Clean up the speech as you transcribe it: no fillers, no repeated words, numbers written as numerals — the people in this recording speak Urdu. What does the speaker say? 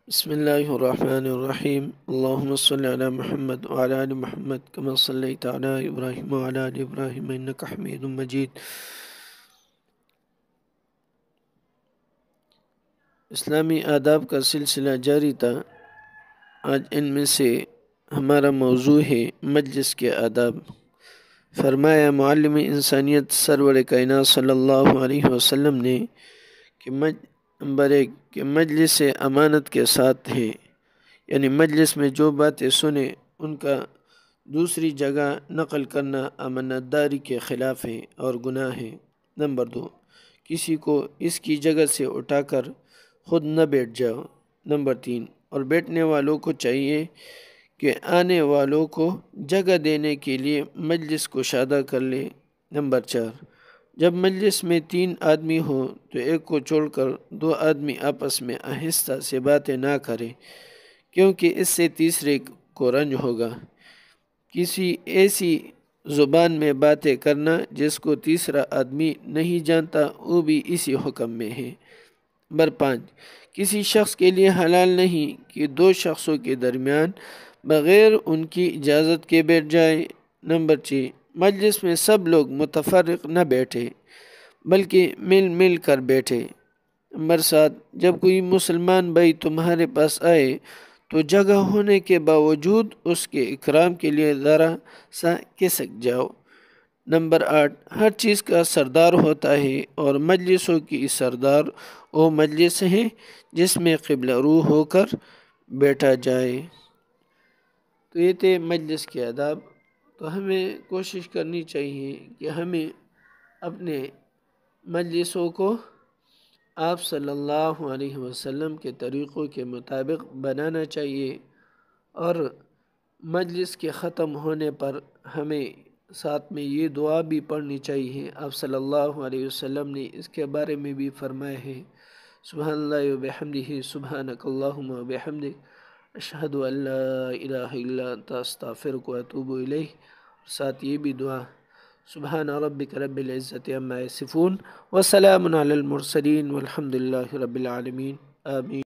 بسم الله الرحمن الرحيم اللهم صل على محمد وعلى آل محمد كما صليت على إبراهيم وعلى آل إبراهيم إنك حميد مجيد۔ اسلامی آداب کا سلسلہ جاری تھا۔ آج ان میں سے ہمارا موضوع ہے مجلس کے آداب۔ فرمایا معلم انسانیت سرور کائنات صلی اللہ علیہ وسلم نے کہ نمبر 1 کہ مجلس امانت کے ساتھ ہے، یعنی مجلس میں جو باتیں سنے ان کا دوسری جگہ نقل کرنا امانت داری کے خلاف ہے اور گناہ ہے۔ نمبر 2 کسی کو اس کی جگہ سے اٹھا کر خود نہ بیٹھ جاؤ۔ نمبر 3 اور بیٹھنے والوں کو چاہیے کہ آنے والوں کو جگہ دینے کے لیے مجلس کو شادہ کر لے۔ نمبر 4 جب مجلس میں 3 آدمی ہو تو ایک کو چھوڑ کر 2 آدمی آپس میں آہستہ سے باتیں نہ کرے، کیونکہ اس سے تیسرے کو رنج ہوگا۔ کسی ایسی زبان میں باتیں کرنا جس کو تیسرا آدمی نہیں جانتا وہ بھی اسی حکم میں ہے۔ نمبر 5 کسی شخص کے لیے حلال نہیں کہ 2 شخصوں کے درمیان بغیر ان کی اجازت کے بیٹھ جائے۔ نمبر 6 مجلس میں سب لوگ متفرق نہ بیٹھے بلکہ مل مل کر بیٹھے۔ نمبر 7 جب کوئی مسلمان بھائی تمہارے پاس آئے تو جگہ ہونے کے باوجود اس کے اکرام کے لیے ذرا سا کھسک جاؤ۔ نمبر 8 ہر چیز کا سردار ہوتا ہے اور مجلسوں کی سردار وہ مجلس ہے جس میں قبلہ رو ہو کر بیٹھا جائے۔ تو یہ تھے مجلس کے آداب۔ تو ہمیں کوشش کرنی چاہیے کہ ہمیں اپنے مجلسوں کو آپ صلی اللہ علیہ وسلم کے طریقوں کے مطابق بنانا چاہیے، اور مجلس کے ختم ہونے پر ہمیں ساتھ میں یہ دعا بھی پڑھنی چاہیے۔ آپ صلی اللہ علیہ وسلم نے اس کے بارے میں بھی فرمایا ہے، سبحان اللہ و بحمدہ سبحانک اللہم و بحمدک اشہد ان لا الہ الا انت استغفرک و اتوب الیہ۔ ساتھ یہ بھی دعا، سبحان ربک رب العزت عما یصفون وسلام علی المرسلین والحمد للہ رب العالمین، آمین۔